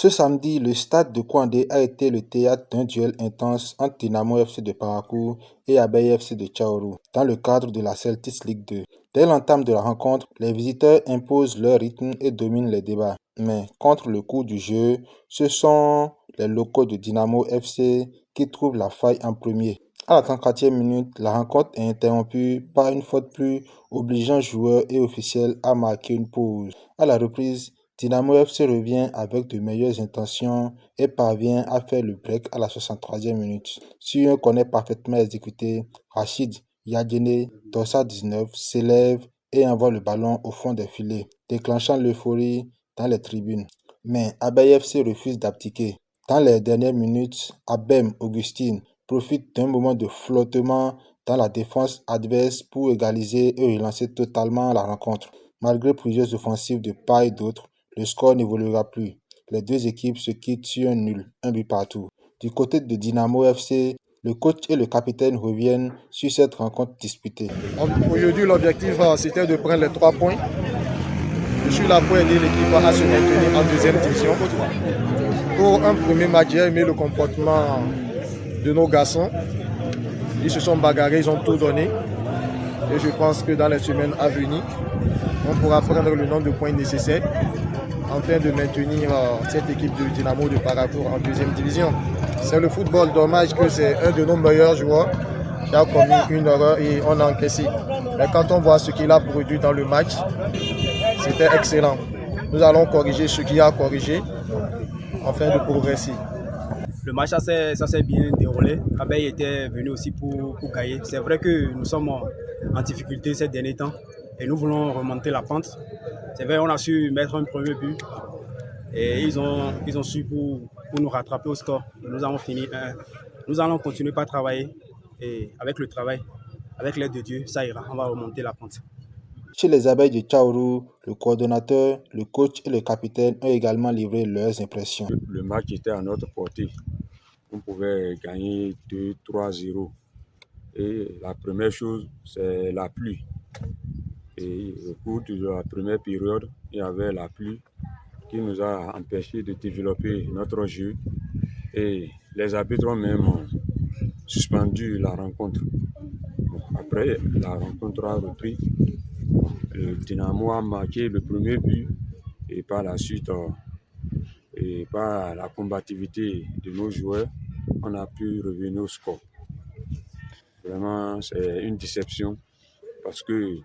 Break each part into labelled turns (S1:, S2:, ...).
S1: Ce samedi, le stade de Kouandé a été le théâtre d'un duel intense entre Dynamo FC de Parakou et Abeille FC de Tchaourou, dans le cadre de la Celtics League 2. Dès l'entame de la rencontre, les visiteurs imposent leur rythme et dominent les débats. Mais contre le coup du jeu, ce sont les locaux de Dynamo FC qui trouvent la faille en premier. À la 34e minute, la rencontre est interrompue par une faute plus obligeant joueurs et officiels à marquer une pause. À la reprise, Dynamo FC revient avec de meilleures intentions et parvient à faire le break à la 63e minute. Sur un corner parfaitement exécuté, Rachid Yadjene, dossard 19, s'élève et envoie le ballon au fond des filets, déclenchant l'euphorie dans les tribunes. Mais Abeille FC refuse d'abdiquer. Dans les dernières minutes, Abem Augustine profite d'un moment de flottement dans la défense adverse pour égaliser et relancer totalement la rencontre. Malgré plusieurs offensives de part et d'autre, le score n'évoluera plus. Les deux équipes se quittent sur un nul, un but partout. Du côté de Dynamo FC, le coach et le capitaine reviennent sur cette rencontre disputée.
S2: Aujourd'hui, l'objectif, c'était de prendre les 3 points. Je suis là pour aider l'équipe à se maintenir en deuxième division. Pour un premier match, j'ai aimé le comportement de nos garçons. Ils se sont bagarrés, ils ont tout donné. Et je pense que dans les semaines à venir, on pourra prendre le nombre de points nécessaires afin de maintenir cette équipe de Dynamo de Paracourt en deuxième division. C'est le football, dommage que c'est un de nos meilleurs joueurs qui a commis une erreur et on a encaissé. Mais quand on voit ce qu'il a produit dans le match, c'était excellent. Nous allons corriger ce qu'il a corrigé afin de progresser.
S3: Le match, ça s'est bien déroulé. Abeille était venu aussi pour gagner. C'est vrai que nous sommes en difficulté ces derniers temps et nous voulons remonter la pente. C'est vrai, on a su mettre un premier but et ils ont su pour nous rattraper au score. Et nous avons fini 1. Nous allons continuer par travailler et avec le travail, avec l'aide de Dieu, ça ira. On va remonter la pente.
S1: Chez les Abeilles de Tchaourou, le coordonnateur, le coach et le capitaine ont également livré leurs impressions.
S4: Le match était à notre portée. On pouvait gagner 2-3-0. Et la première chose, c'est la pluie. Et au cours de la première période, il y avait la pluie qui nous a empêché de développer notre jeu. Et les arbitres ont même suspendu la rencontre. Bon, après, la rencontre a repris. Le Dynamo a marqué le premier but et par la suite, et par la combativité de nos joueurs, on a pu revenir au score. Vraiment, c'est une déception parce que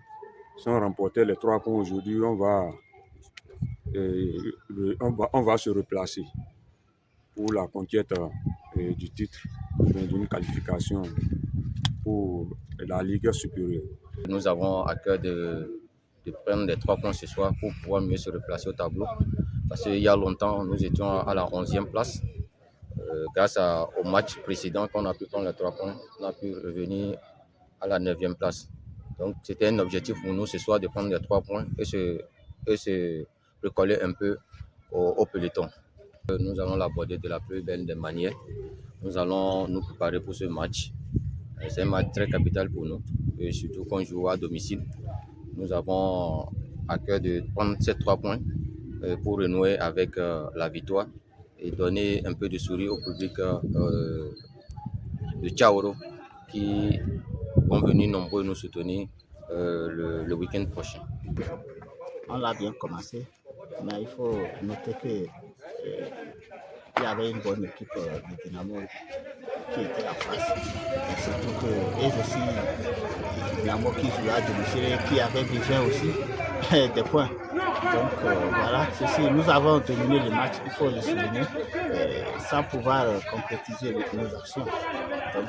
S4: si on remportait les 3 points aujourd'hui, on va se replacer pour la conquête du titre, d'une qualification pour la Ligue supérieure.
S5: Nous avons à cœur de prendre les 3 points ce soir pour pouvoir mieux se replacer au tableau. Parce qu'il y a longtemps, nous étions à la 11e place. Grâce au match précédent qu'on a pu prendre les 3 points, on a pu revenir à la 9e place. Donc c'était un objectif pour nous ce soir de prendre les 3 points et se recoller un peu au peloton. Nous allons l'aborder de la plus belle des manières. Nous allons nous préparer pour ce match. C'est un match très capital pour nous, et surtout qu'on joue à domicile. Nous avons à cœur de prendre ces 3 points pour renouer avec la victoire et donner un peu de sourire au public de Tchaourou qui vont venir nombreux nous soutenir le week-end prochain.
S6: On l'a bien commencé, mais il faut noter que il y avait une bonne équipe de Dynamo qui était en face. Et surtout que et aussi Dynamo qui jouait à domicile et qui avait besoin aussi des points. Donc voilà, nous avons dominé le match, il faut le souligner, sans pouvoir concrétiser nos actions. Donc,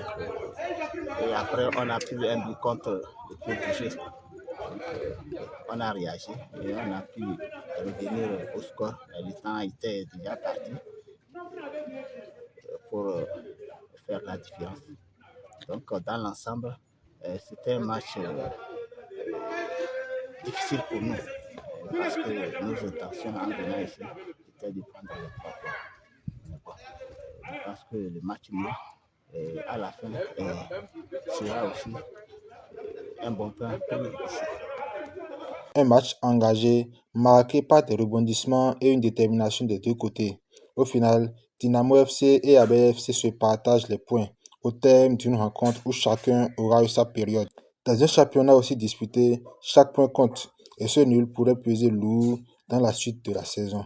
S6: et après, on a pris un but contre le coup du jeu. Donc, on a réagi et on a pu revenir au score. Le temps était déjà parti pour faire la différence. Donc, dans l'ensemble, c'était un match difficile pour nous. Parce que nos intentions en venant ici étaient de prendre les 3 points. Je pense que le match à la fin sera aussi un bon point pour nous ici.
S1: Un match engagé, marqué par des rebondissements et une détermination des deux côtés. Au final, Dynamo FC et Abeille FC se partagent les points au terme d'une rencontre où chacun aura eu sa période. Dans un championnat aussi disputé, chaque point compte et ce nul pourrait peser lourd dans la suite de la saison.